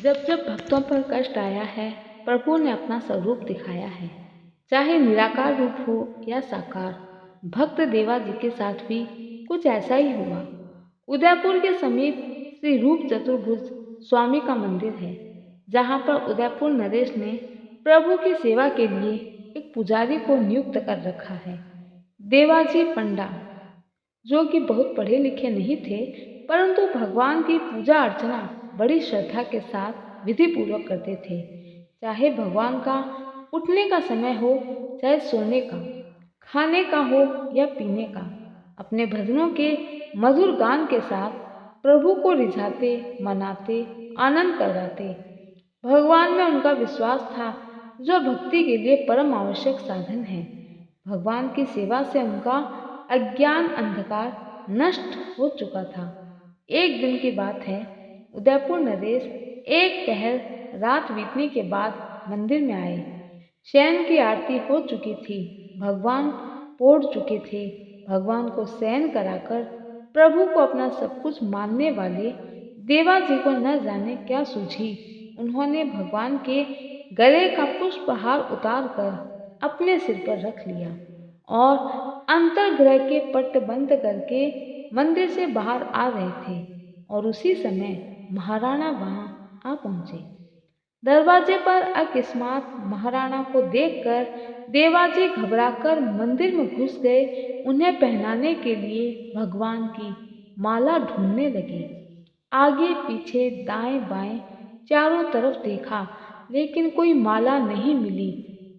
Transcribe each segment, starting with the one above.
जब जब भक्तों पर कष्ट आया है, प्रभु ने अपना स्वरूप दिखाया है। चाहे निराकार रूप हो या साकार, भक्त देवा जी के साथ भी कुछ ऐसा ही हुआ। उदयपुर के समीप श्री रूप चतुर्भुज स्वामी का मंदिर है, जहाँ पर उदयपुर नरेश ने प्रभु की सेवा के लिए एक पुजारी को नियुक्त कर रखा है। देवाजी पंडा, जो कि बहुत पढ़े लिखे नहीं थे, परंतु भगवान की पूजा अर्चना बड़ी श्रद्धा के साथ विधि पूर्वक करते थे। चाहे भगवान का उठने का समय हो, चाहे सोने का, खाने का हो या पीने का, अपने भजनों के मधुर गान के साथ प्रभु को रिझाते, मनाते, आनंद करवाते। भगवान में उनका विश्वास था, जो भक्ति के लिए परम आवश्यक साधन है। भगवान की सेवा से उनका अज्ञान अंधकार नष्ट हो चुका था। एक दिन की बात है, उदयपुर नरेश एक पहर रात बीतने के बाद मंदिर में आए। शयन की आरती हो चुकी थी, भगवान पौड़ चुके थे। भगवान को शयन कराकर प्रभु को अपना सब कुछ मानने वाले देवा जी को न जाने क्या सूझी। उन्होंने भगवान के गले का पुष्पहार उतार कर अपने सिर पर रख लिया और अंतर्ग्रह के पट बंद करके मंदिर से बाहर आ रहे थे, और उसी समय महाराणा वहां आ पहुंचे। दरवाजे पर अकस्मात महाराणा को देखकर देवाजी घबराकर मंदिर में घुस गए। उन्हें पहनाने के लिए भगवान की माला ढूंढने लगे। आगे पीछे दाएं बाएं चारों तरफ देखा, लेकिन कोई माला नहीं मिली।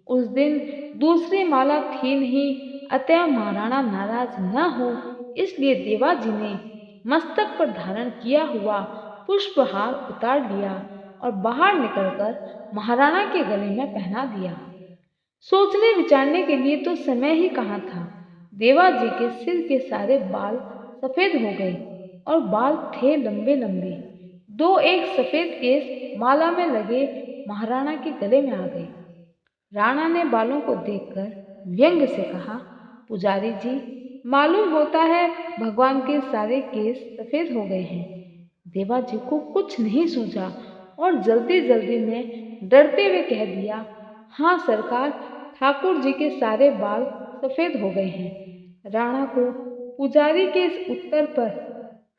उस दिन दूसरी माला थी नहीं, अतः महाराणा नाराज न हो इसलिए देवाजी ने मस्तक पर धारण किया हुआ पुष्पहार उतार लिया और बाहर निकलकर महाराणा के गले में पहना दिया। सोचने विचारने के लिए तो समय ही कहाँ था। देवाजी के सिर के सारे बाल सफेद हो गए और बाल थे लंबे लंबे। दो एक सफेद केस माला में लगे महाराणा के गले में आ गए। राणा ने बालों को देखकर व्यंग से कहा, पुजारी जी, मालूम होता है भगवान के सारे केस सफेद हो गए हैं। देवाजी को कुछ नहीं सूझा और जल्दी जल्दी में डरते हुए कह दिया, हाँ सरकार, ठाकुर जी के सारे बाल सफेद हो गए हैं। राणा को पुजारी के इस उत्तर पर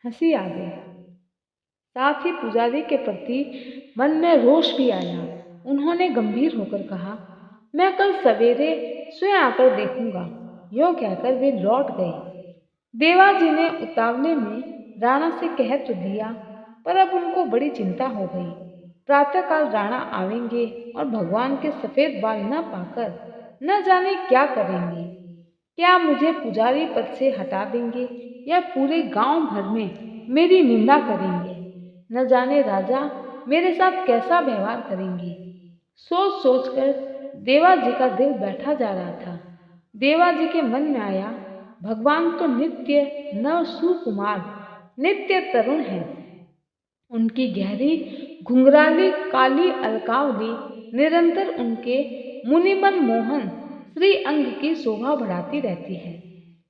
हंसी आ गई, साथ ही पुजारी के प्रति मन में रोष भी आया। उन्होंने गंभीर होकर कहा, मैं कल सवेरे स्वयं आकर देखूंगा। यूं कहकर वे लौट गए। देवाजी ने उतावले में राणा से कह तो दिया, पर अब उनको बड़ी चिंता हो गई। प्रातःकाल राणा आवेंगे और भगवान के सफेद बाल न पाकर न जाने क्या करेंगे। क्या मुझे पुजारी पद से हटा देंगे या पूरे गांव भर में मेरी निंदा करेंगे। न जाने राजा मेरे साथ कैसा व्यवहार करेंगे। सोच सोचकर देवाजी का दिल बैठा जा रहा था। देवाजी के मन में आया, भगवान तो नित्य नव सुकुमार, नित्य तरुण है। उनकी गहरी घुंघराली काली अलकावली निरंतर उनके मुनिमन मोहन श्री अंग की शोभा बढ़ाती रहती है।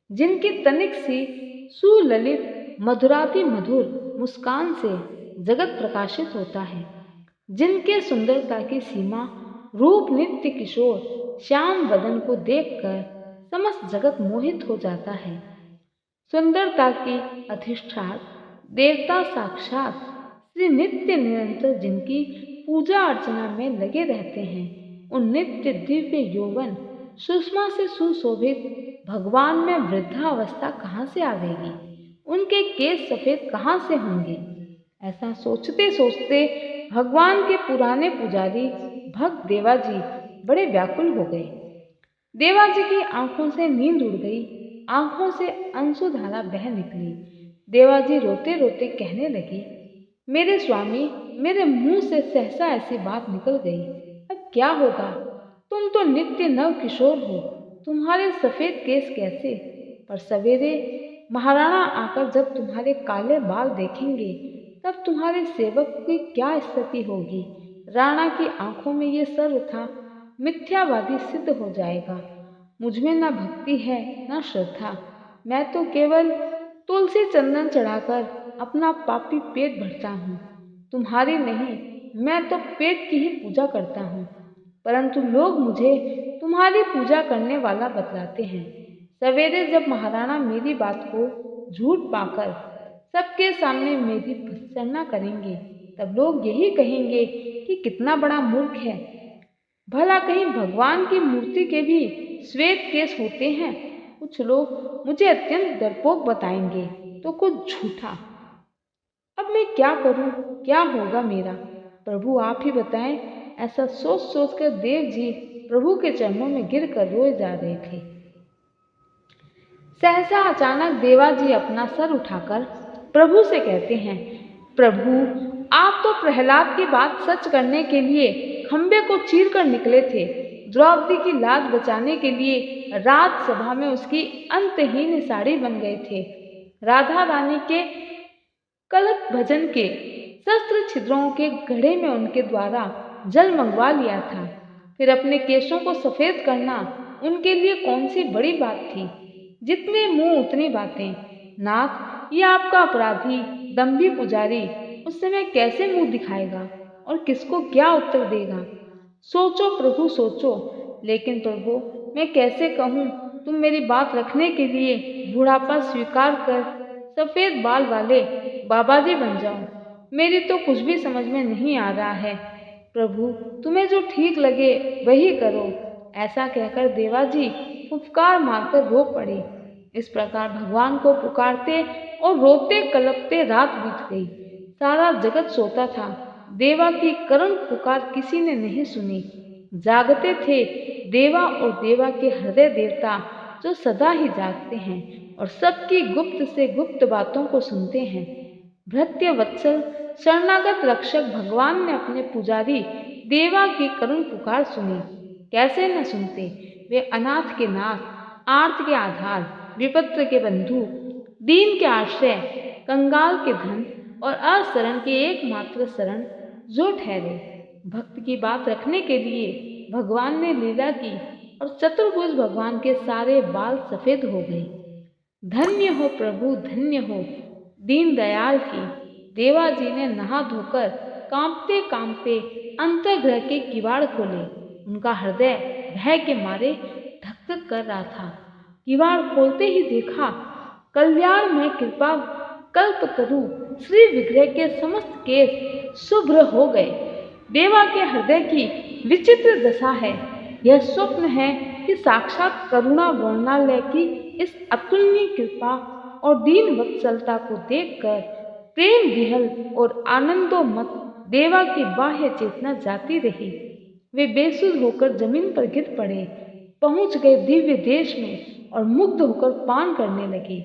जिनकी तनिक सी सुललित मधुराति मधुर मुस्कान से जगत प्रकाशित होता है। जिनके सुंदरता की सीमा रूप नित्य किशोर श्याम बदन को देखकर समस्त जगत मोहित हो जाता है। सुंदरता की अधिष्ठान देवता साक्षात श्री नित्य निरंतर जिनकी पूजा अर्चना में लगे रहते हैं, उन नित्य दिव्य यौवन सुषमा से सुशोभित भगवान में वृद्धावस्था कहाँ से आवेगी। उनके केस सफेद कहाँ से होंगे। ऐसा सोचते सोचते भगवान के पुराने पुजारी भक्त देवाजी बड़े व्याकुल हो गए। देवाजी की आंखों से नींद उड़ गई, आंखों से अंशुधारा बह निकली। देवाजी रोते रोते कहने लगे, मेरे स्वामी, मेरे मुंह से सहसा ऐसी बात निकल गई, अब क्या होगा। तुम तो नित्य नव किशोर हो, तुम्हारे सफेद केस कैसे। पर सवेरे महाराणा आकर जब तुम्हारे काले बाल देखेंगे, तब तुम्हारे सेवक की क्या स्थिति होगी। राणा की आंखों में ये सर्व था मिथ्यावादी सिद्ध हो जाएगा। मुझमें न भक्ति है न श्रद्धा, मैं तो केवल तुलसी चंदन चढ़ाकर अपना पापी पेट भरता हूँ। तुम्हारी नहीं, मैं तो पेट की ही पूजा करता हूँ, परंतु लोग मुझे तुम्हारी पूजा करने वाला बतलाते हैं। सवेरे जब महाराणा मेरी बात को झूठ पाकर सबके सामने मेरी भर्त्सना करेंगे, तब लोग यही कहेंगे कि कितना बड़ा मूर्ख है। भला कहीं भगवान की मूर्ति के भी श्वेत केश होते हैं। कुछ लोग मुझे अत्यंत डरपोक बताएंगे तो कुछ झूठा। अब मैं क्या करूं? क्या होगा मेरा? प्रभु आप ही बताएं। ऐसा सोच सोच कर देव जी प्रभु के चरणों में गिर कर रोए जा रहे थे। सहसा अचानक देवाजी अपना सर उठाकर प्रभु से कहते हैं, प्रभु आप तो प्रहलाद की बात सच करने के लिए खंबे को चीर कर निकले थे। द्रौपदी की लाज बचाने के लिए राजसभा में उसकी अंतहीन साड़ी बन गए थे। राधा रानी के कलक भजन के शस्त्र छिद्रों के घड़े में उनके द्वारा जल मंगवा लिया था। फिर अपने केशों को सफेद करना उनके लिए कौन सी बड़ी बात थी। जितने मुंह उतनी बातें। नाथ, ये आपका अपराधी दंभी पुजारी उस समय कैसे मुंह दिखाएगा और किसको क्या उत्तर देगा? सोचो प्रभु सोचो। लेकिन प्रभु मैं कैसे कहूँ? तुम मेरी बात रखने के लिए बुढ़ापा स्वीकार कर सफेद बाल वाले बाबा जी बन जाओ। मेरी तो कुछ भी समझ में नहीं आ रहा है। प्रभु तुम्हें जो ठीक लगे वही करो। ऐसा कहकर देवाजी फुफकार मारकर रो पड़े। इस प्रकार भगवान को पुकारते और रोते कलपते रात बीत गई। सारा जगत सोता था। देवा की करुण पुकार किसी ने नहीं सुनी। जागते थे देवा और देवा के हृदय देवता जो सदा ही जागते हैं और सबकी गुप्त से गुप्त बातों को सुनते हैं। भृत्य वत्सल शरणागत रक्षक भगवान ने अपने पुजारी देवा की करुण पुकार सुनी। कैसे न सुनते। वे अनाथ के नाथ, आर्त के आधार, विपत्र के बंधु, दीन के आश्रय, कंगाल के धन और अशरण के एकमात्र शरण जो ठहरे। भक्त की बात रखने के लिए भगवान ने लीला की और चतुर्भुज भगवान के सारे बाल सफेद हो गए। धन्य हो प्रभु, धन्य हो दीन दयाल की। देवाजी ने नहा धोकर कांपते कांपते अंतर्गृह के किवाड़ खोले। उनका हृदय भय के मारे धक धक कर रहा था। किवाड़ खोलते ही देखा कल्याण में कृपा कल्पतरु श्री विग्रह के समस्त केस शुभ्र हो गए। देवा के हृदय की विचित्र दशा है। यह स्वप्न है कि साक्षात करुणा वर्णालय की इस अतुलनीय कृपा और दीन वत्सलता को देखकर प्रेम विहल और आनंदोन्मत्त देवा की बाह्य चेतना जाती रही। वे बेसुध होकर जमीन पर गिर पड़े, पहुंच गए दिव्य देश में और मुग्ध होकर पान करने लगे।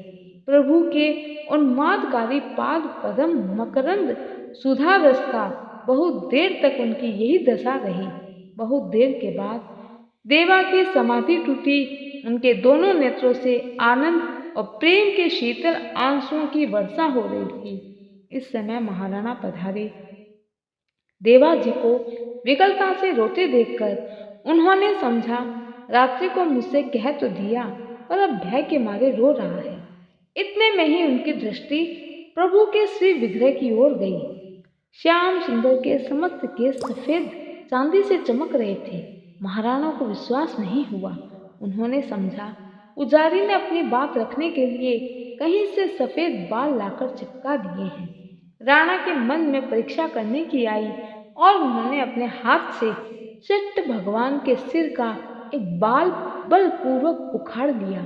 प्रभु के उन्मादकारी पाद पदम मकरंद सुधा रस का बहुत देर तक उनकी यही दशा रही। बहुत देर के बाद देवा की समाधि टूटी। उनके दोनों नेत्रों से आनंद और प्रेम के शीतल आंसुओं की वर्षा हो रही थी। इस समय महाराणा पधारे। देवा जी को विकलता से रोते देखकर उन्होंने समझा रात्रि को मुझसे कह तो दिया, पर अब भय के मारे रो रहा है। इतने में ही उनकी दृष्टि प्रभु के श्री विग्रह की ओर गई। श्याम सुंदर के समस्त केस सफेद चांदी से चमक रहे थे। महाराणा को विश्वास नहीं हुआ। उन्होंने समझा पुजारी ने अपनी बात रखने के लिए कहीं से सफेद बाल लाकर चिपका दिए हैं। राणा के मन में परीक्षा करने की आई और उन्होंने अपने हाथ से चिट्ट भगवान के सिर का एक बाल बलपूर्वक उखाड़ लिया।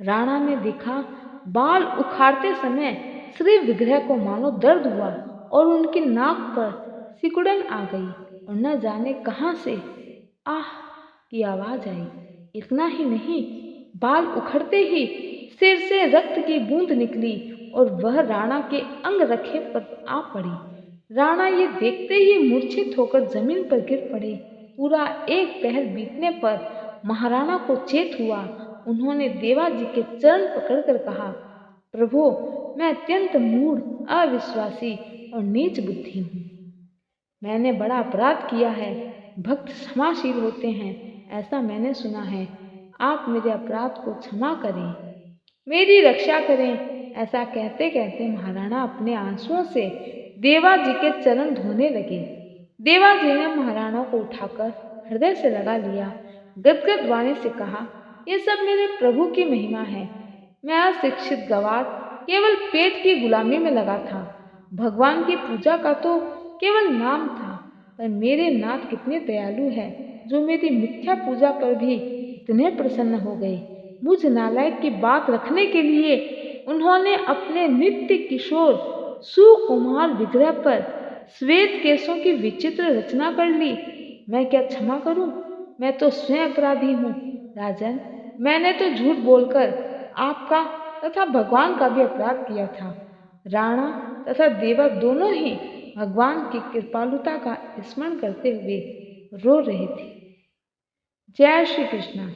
राणा ने देखा बाल उखाड़ते समय श्री विग्रह को मानो दर्द हुआ और उनकी नाक पर सिकुड़न आ गई और न जाने कहां से आह की आवाज आई। इतना ही नहीं, बाल उखड़ते ही सिर से रक्त की बूंद निकली और वह राणा के अंग रखे पर आ पड़ी। राणा ये देखते ही मूर्छित होकर जमीन पर गिर पड़े। पूरा एक पहर बीतने पर महाराणा को चेत हुआ। उन्होंने देवाजी के चरण पकड़कर कहा, प्रभु मैं अत्यंत मूढ़, अविश्वासी और नीच बुद्धि हूँ। मैंने बड़ा अपराध किया है। भक्त क्षमाशील होते हैं, ऐसा मैंने सुना है। आप मेरे अपराध को क्षमा करें, मेरी रक्षा करें। ऐसा कहते कहते महाराणा अपने आंसुओं से देवाजी के चरण धोने लगे। देवाजी ने महाराणा को उठाकर हृदय से लगा लिया। गदगद वाणी से कहा, ये सब मेरे प्रभु की महिमा है। मैं अशिक्षित गवार केवल पेट की गुलामी में लगा था। भगवान की पूजा का तो केवल नाम था, पर मेरे नाथ कितने दयालु है, जो मेरी मिथ्या पूजा पर भी इतने प्रसन्न हो गए। मुझ नालायक की बात रखने के लिए उन्होंने अपने नित्य किशोर सुकुमार विग्रह पर श्वेत केशों की विचित्र रचना कर ली। मैं क्या क्षमा करूं? मैं तो स्वयं अपराधी हूँ। राजन, मैंने तो झूठ बोलकर आपका तथा भगवान का भी अपराध किया था। राणा तथा देवा दोनों ही भगवान की कृपालुता का स्मरण करते हुए रो रहे थे। जय श्री कृष्ण।